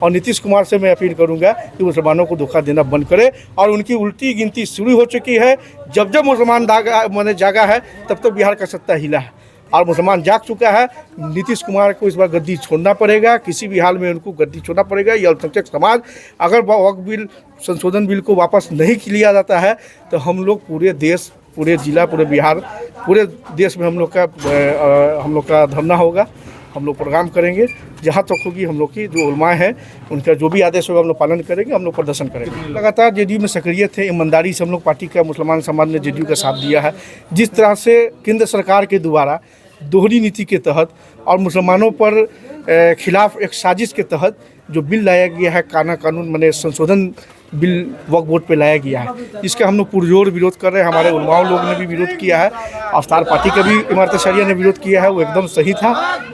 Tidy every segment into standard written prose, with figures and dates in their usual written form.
और नीतीश कुमार से मैं अपील करूंगा कि मुसलमानों को धोखा देना बंद करे और उनकी उल्टी गिनती शुरू हो चुकी है। जब जब मुसलमान जागा है तब तक बिहार का सत्ता हिला है और मुसलमान जाग चुका है। नीतीश कुमार को इस बार गद्दी छोड़ना पड़ेगा, किसी भी हाल में उनको गद्दी छोड़ना पड़ेगा। ये अल्पसंख्यक समाज अगर वक्फ बिल संशोधन बिल को वापस नहीं लिया जाता है तो हम लोग पूरे देश, पूरे जिला, पूरे बिहार, पूरे देश में हम लोग का धरना होगा, हम लोग प्रोग्राम करेंगे। जहाँ तक होगी हम लोग की जो उलमा है उनका जो भी आदेश होगा हम लोग पालन करेंगे, हम लोग प्रदर्शन करेंगे। लगातार जेडीयू में सक्रिय थे, ईमानदारी से हम लोग पार्टी का मुसलमान समाज ने जेडीयू का साथ दिया है। जिस तरह से केंद्र सरकार के द्वारा दोहरी नीति के तहत और मुसलमानों पर खिलाफ एक साजिश के तहत जो बिल लाया गया है, कानून माने संशोधन बिल वक्फ बोर्ड पे लाया गया है, इसका हम लोग पुरजोर विरोध कर रहे हैं। हमारे उलमाओं लोग ने भी विरोध किया है, अफ्तार पार्टी का भी इमारत शरिया ने विरोध किया है, वो एकदम सही था।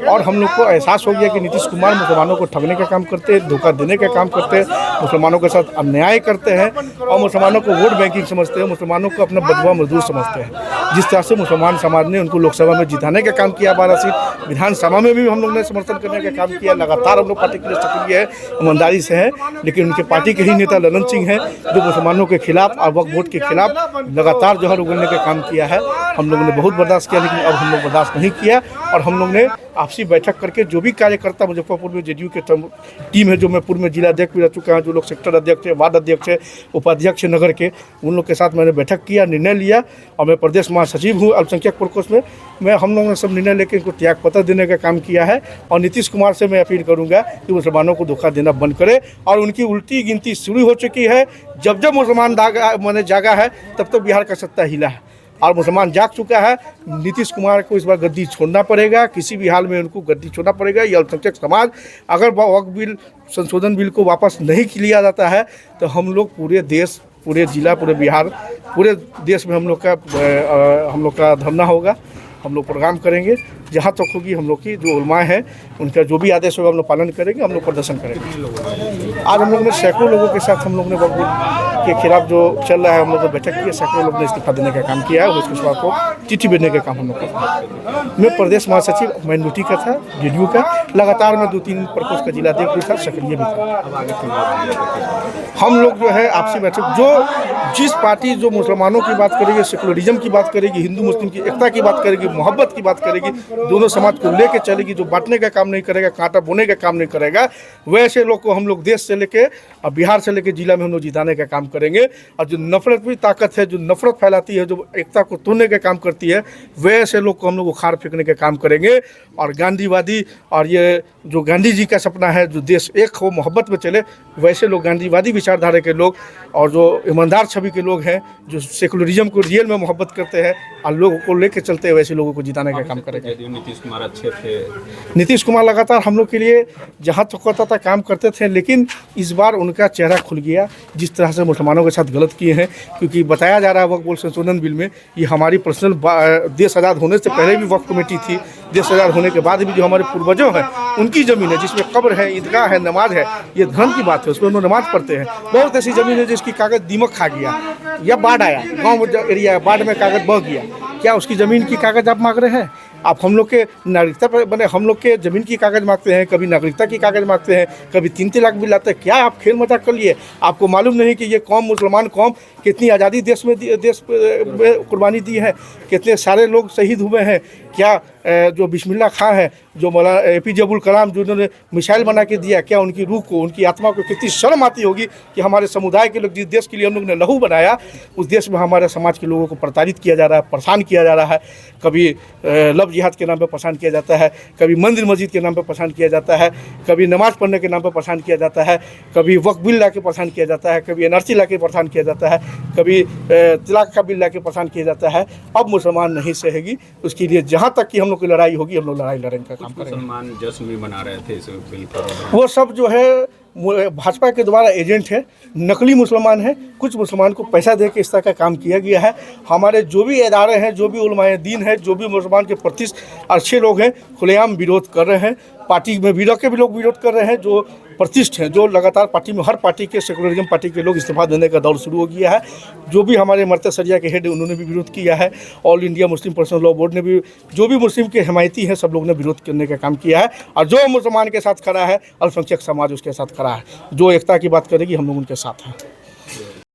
और हम लोग को एहसास हो गया कि नीतीश कुमार मुसलमानों को ठगने का काम करते हैं, धोखा देने का काम करते हैं, मुसलमानों के साथ अन्याय करते हैं और मुसलमानों को वोट बैंकिंग समझते हैं, मुसलमानों को अपना बदवा मजदूर समझते हैं। जिस तरह से मुसलमान समाज ने उनको लोकसभा में जिताने का काम किया, 12 सीट, विधानसभा में भी हम लोग ने समर्थन करने का काम किया। लगातार हम लोग पार्टी के लिए सक्रिय है, ईमानदारी से है, लेकिन उनके पार्टी के ही नेता ललन सिंह हैं जो मुसलमानों के खिलाफ और वक्फ बोर्ड के खिलाफ लगातार जहर उगलने का काम किया है। हम लोगों ने बहुत बर्दाश्त किया, लेकिन अब हम लोग बर्दाश्त नहीं किया और हम लोग ने आपसी बैठक करके जो भी कार्यकर्ता मुजफ्फरपुर में जेडीयू के टीम है, जो मैं पूर्व में जिला अध्यक्ष भी रह चुका हूँ, जो लोग सेक्टर अध्यक्ष है, वार्ड अध्यक्ष है, उपाध्यक्ष है नगर के, उन लोग के साथ मैंने बैठक किया, निर्णय लिया और मैं प्रदेश महासचिव हूँ अल्पसंख्यक प्रकोष्ठ में। हम लोगों ने सब निर्णय लेकर इनको त्याग पत्र देने का काम किया है और नीतीश कुमार से मैं अपील करूंगा कि मुसलमानों को धोखा देना बंद करे और उनकी उल्टी गिनती शुरू हो चुकी है। जब जब मुसलमान जागा है तब तक बिहार का सत्ता हिला है और मुसलमान जाग चुका है। नीतीश कुमार को इस बार गद्दी छोड़ना पड़ेगा, किसी भी हाल में उनको गद्दी छोड़ना पड़ेगा। ये अल्पसंख्यक समाज अगर वक्फ बिल संशोधन बिल को वापस नहीं लिया जाता है तो हम लोग पूरे देश, पूरे जिला, पूरे बिहार, पूरे देश में हम लोग का धरना होगा, हम लोग प्रोग्राम करेंगे। जहाँ तक होगी हम लोग की जो उलमा है उनका जो भी आदेश होगा हम लोग पालन करेंगे, हम लोग प्रदर्शन करेंगे। आज हम लोग ने सैकड़ों लोगों के साथ हम लोग ने वक्फ बोर्ड के खिलाफ जो चल रहा है हम लोग ने बैठक की, सैकड़ों लोग ने इस्तीफा देने का काम किया है और उसके बाद को चिट्ठी भेजने का काम हम लोग का। मैं प्रदेश महासचिव माइनॉरिटी का था, जेडीयू का। लगातार मैं 2-3 प्रकोष्ठ का जिला अध्यक्ष के साथ सक्रिय भी था। हम लोग जो है आपसी बैठक, जो जिस पार्टी जो मुसलमानों की बात करेगी, सेकुलरिज्म की बात करेगी, हिंदू मुस्लिम की एकता की बात करेगी, मोहब्बत की बात करेगी, दोनों समाज को लेके चलेगी, जो बांटने का काम नहीं करेगा, कांटा बोने का काम नहीं करेगा, वैसे लोग को हम लोग देश से लेके और बिहार से लेके जिला में हम लोग जिताने का काम करेंगे। और जो नफरत भी ताकत है, जो नफरत फैलाती है, जो एकता को तोड़ने का काम करती है, वैसे लोग को हम लोग उखाड़ फेंकने का काम करेंगे। और गांधीवादी और ये जो गांधी जी का सपना है, जो देश एक हो, मोहब्बत में चले, वैसे लोग गांधीवादी विचारधारा के लोग और जो ईमानदार छवि के लोग हैं, जो सेकुलरिज्म को रियल में मोहब्बत करते हैं और लोगों को लेके चलते हैं, वैसे लोगों को जिताने का काम करेंगे। नीतीश कुमार अच्छे थे, नीतीश कुमार लगातार हम लोग के लिए जहाँ तक होता था काम करते थे, लेकिन इस बार उनका चेहरा खुल गया जिस तरह से मुसलमानों के साथ गलत किए हैं। क्योंकि बताया जा रहा है वक्फ बोर्ड संशोधन बिल में ये हमारी पर्सनल देश आज़ाद होने से पहले भी वक्फ कमेटी थी, देश आज़ाद होने के बाद भी जो हमारे पूर्वजों हैं उनकी ज़मीन है, जिसमें कब्र है, ईदगाह है, नमाज है, ये धर्म की बात है, उसमें उन्होंने नमाज पढ़ते हैं। बहुत ऐसी ज़मीन है जिसकी कागज़ दीमक खा गया या बाढ़ आया, गाँव एरिया बाढ़ में कागज़ बह गया, क्या उसकी ज़मीन की कागज़ आप मांग रहे हैं? आप हम लोग के नागरिकता पर बने, हम लोग के ज़मीन की कागज़ मांगते हैं, कभी नागरिकता की कागज़ मांगते हैं, कभी 3 लाख भी लाते हैं। क्या आप खेल मजाक कर लिए? आपको मालूम नहीं कि ये कौम, मुसलमान कौम कितनी आज़ादी देश में कुर्बानी दी है, कितने सारे लोग शहीद हुए हैं। क्या जो बिस्मिल्लाह खां है, जो मौलाना APJ अब्दुल कलाम जो उन्होंने मिसाइल बना के दिया, क्या उनकी रूह को, उनकी आत्मा को कितनी शर्म आती होगी कि हमारे समुदाय के लोग, जिस देश के लिए हम लोग ने लहू बनाया, उस देश में हमारे समाज के लोगों को प्रताड़ित किया जा रहा है, परेशान किया जा रहा है। कभी लव जिहाद के नाम पर परेशान किया जाता है, कभी मंदिर मस्जिद के नाम पर परेशान किया जाता है, कभी नमाज पढ़ने के नाम पर परेशान किया जाता है, कभी वक्फ बिल ला के परेशान किया जाता है, कभी NRC ला के परेशान किया जाता है, कभी तलाक का बिल ला के परेशान किया जाता है। अब मुसलमान नहीं सहेगी, उसके लिए जहाँ तक कि हम लोग की लड़ाई होगी, हम लोग लड़ाई लड़ने का काम करेंगे। मुसलमान जश्न भी मना रहे थे इस बिल पर, वो सब जो है भाजपा के द्वारा एजेंट है, नकली मुसलमान है। कुछ मुसलमान को पैसा दे के इस तरह का काम किया गया है। हमारे जो भी इदारे हैं, जो भी उलमाए दीन है, जो भी मुसलमान के प्रति अच्छे लोग हैं, खुलेआम विरोध कर रहे हैं। पार्टी में भी लोग विरोध कर रहे हैं। जो प्रतिष्ठ हैं, जो लगातार पार्टी में हर पार्टी के सेकुलरिज्म पार्टी के लोग इस्तीफा देने का दौर शुरू हो गया है। जो भी हमारे मर्ते सरिया के हेड उन्होंने भी विरोध किया है। All India Muslim personal law board ने भी, जो भी मुस्लिम के हिमायती हैं सब लोग ने विरोध करने का काम किया है। और जो मुसलमान के साथ खड़ा है, अल्पसंख्यक समाज उसके साथ खड़ा है। जो एकता की बात करेगी हम लोग उनके साथ हैं।